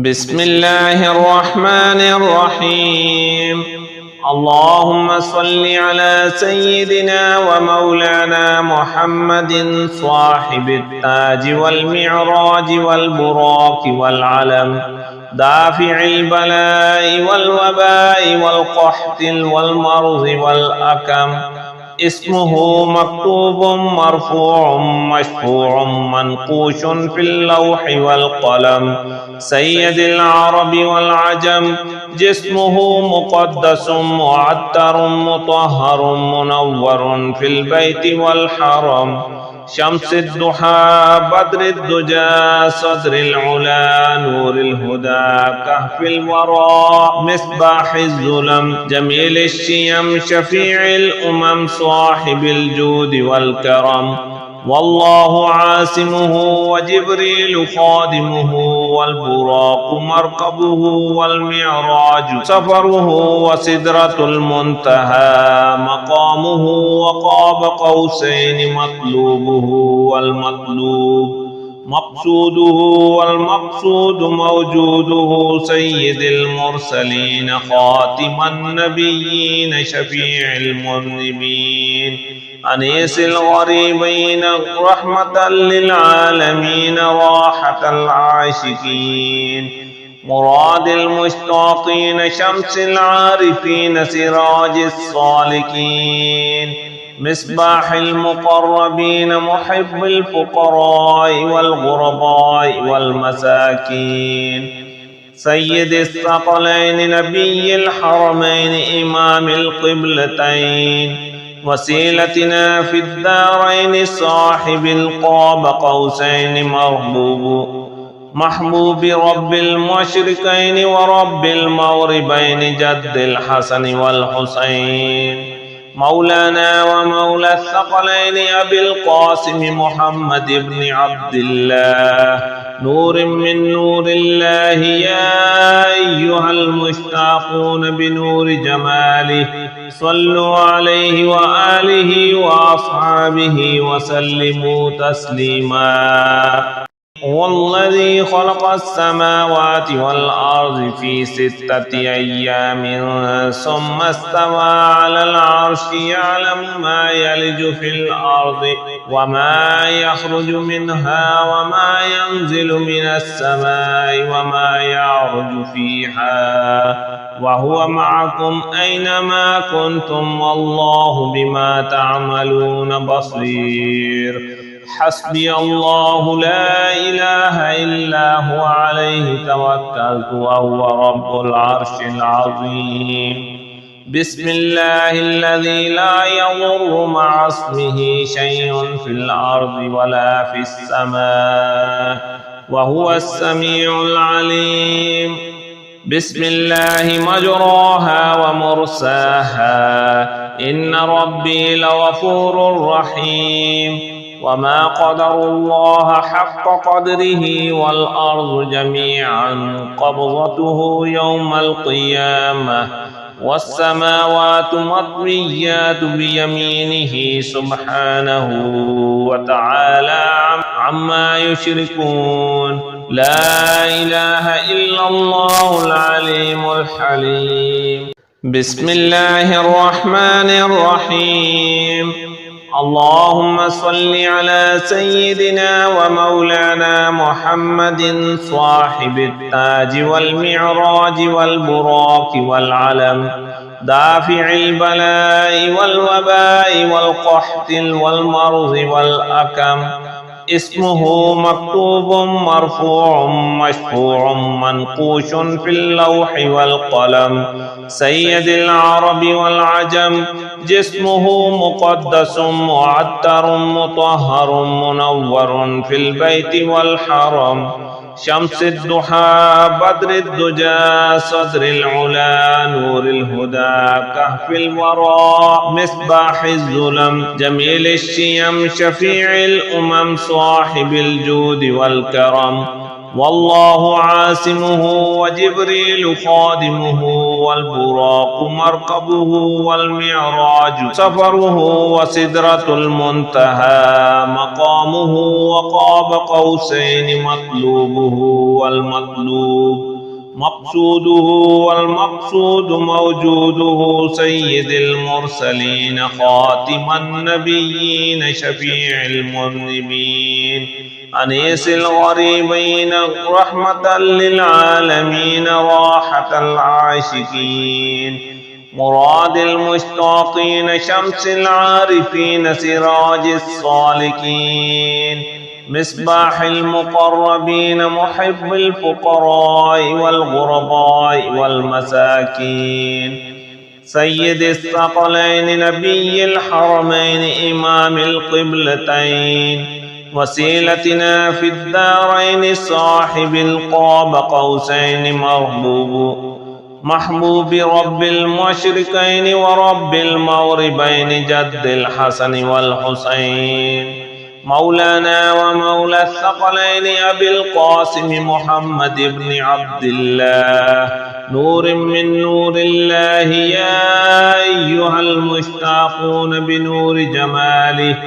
بسم الله الرحمن الرحيم. اللهم صل على سيدنا ومولانا محمد صاحب التاج والمعراج والبراق والعلم، دافع البلاء والوباء والقحط والمرض والأكم. اسمه مكتوب مرفوع مشفوع منقوش في اللوح والقلم، سيد العرب والعجم. جسمه مقدس معطر مطهر منور في البيت والحرم، شمس الضحى بدر الدجى صدر العلا نور الهدى كهف الورى مصباح الظلم، جميل الشيم شفيع الأمم صاحب الجود والكرم. والله عاصمه وجبريل خادمه، والبراق مركبه والمعراج سفره، وسدرة المنتهى مقامه، وقاب قوسين مطلوبه والمطلوب مقصوده، والمقصود موجوده. سيد المرسلين خاتم النبيين شفيع المذنبين، أنيس الغريبين رحمة للعالمين راحة العاشقين، مراد المشتاقين شمس العارفين سراج الصالكين، مصباح المقربين محب الفقراء والغرباء والمساكين، سيد الثقلين نبي الحرمين إمام القبلتين، وسيلتنا في الدارين صاحب القاب قوسين محبوب رب المشرقين ورب المغربين جد الحسن والحسين، مولانا ومولى الثقلين أبي القاسم محمد بن عبد الله، نور من نور الله. يا أيها المشتاقون بنور جماله صلوا عليه وآله وأصحابه وسلموا تسليما. هو الذي خلق السماوات والأرض في 6 أيام ثم استوى على العرش، يعلم ما يلج في الأرض وما يخرج منها وما ينزل من السماء وما يعرج فيها، وهو معكم أينما كنتم والله بما تعملون بصير. حسبي الله لا إله إلا هو عليه توكلت وهو رب العرش العظيم. بسم الله الذي لا يضر مع اسمه شيء في الأرض ولا في السماء وهو السميع العليم. بسم الله مجراها ومرساها، إن ربي لغفور رحيم. وما قدر الله حق قدره والأرض جميعا قبضته يوم القيامة، والسماوات مطويات بيمينه سبحانه وتعالى عما يشركون. لا إله إلا الله العليم الحليم. بسم الله الرحمن الرحيم. اللهم صل على سيدنا ومولانا محمد صاحب التاج والمعراج والبراق والعلم، دافع البلاء والوباء والقحط والمرض والأكم. اسمه مكتوب مرفوع مشفوع منقوش في اللوح والقلم، سيد العرب والعجم. جسمه مقدس معطر مطهر منور في البيت والحرم، شمس الضحى بدر الدجى صدر العلا نور الهدى كهف الورى مصباح الظلم، جميل الشيم شفيع الأمم صاحب الجود والكرم. والله عاصمه وجبريل خادمه والبراق مركبه والمعراج سفره وسدرة المنتهى مقامه وقاب قوسين مطلوبه والمطلوب مقصوده والمقصود موجوده سيد المرسلين خاتم النبيين شفيع المذنبين أنيس الغريبين رحمة للعالمين راحة العاشقين مراد المشتاقين شمس العارفين سراج الصالكين مصباح المقربين محب الفقراء والغرباء والمساكين سيد الثقلين نبي الحرمين إمام القبلتين وسيلتنا في الدارين صاحب القاب قوسين محبوب رب المشركين ورب المغربين جد الحسن والحسين مولانا ومولى الثقلين أبي القاسم محمد بن عبد الله نور من نور الله يا أيها المشتاقون بنور جماله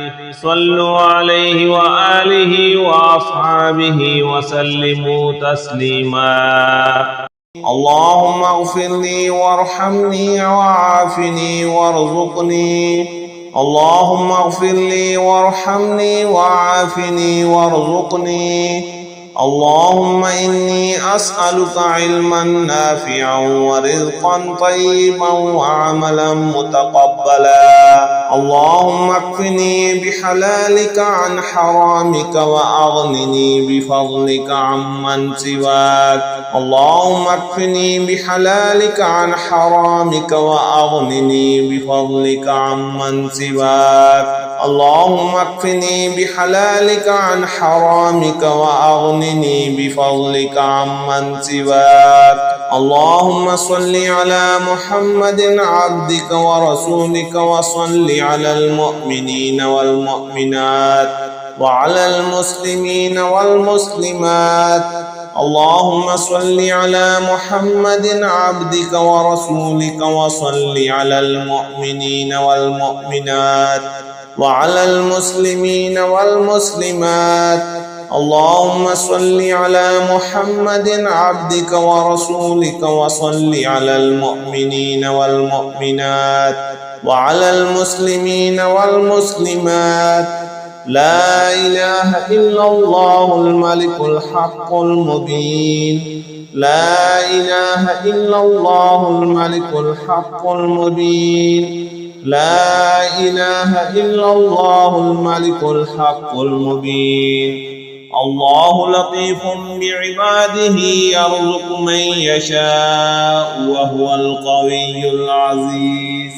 صلوا عليه وآله وأصحابه وسلموا تسليما اللهم اغفر لي وارحمني وعافني وارزقني اللهم اغفر لي وارحمني وعافني وارزقني اللهم إني أسألك علما نافعا ورزقا طيبا وعملا متقبلا اللهم اكفني بحلالك عن حرامك وأغنني بفضلك عمن سواك اللهم اكفني بحلالك عن حرامك وأغنني بفضلك عمن سواك اللهم اكفني بحلالك عن حرامك وأغنني بفضلك عمن سواك اللهم صل على محمد عبدك ورسولك وصل على المؤمنين والمؤمنات وعلى المسلمين والمسلمات اللهم صل على محمد عبدك ورسولك وصل على المؤمنين والمؤمنات وعلى المسلمين والمسلمات اللهم صل على محمد عبدك ورسولك وصل على المؤمنين والمؤمنات وعلى المسلمين والمسلمات لا إله إلا الله الملك الحق المبين لا إله إلا الله الملك الحق المبين لا إله إلا الله الملك الحق المبين الله لطيف بعباده يرزق من يشاء وهو القوي العزيز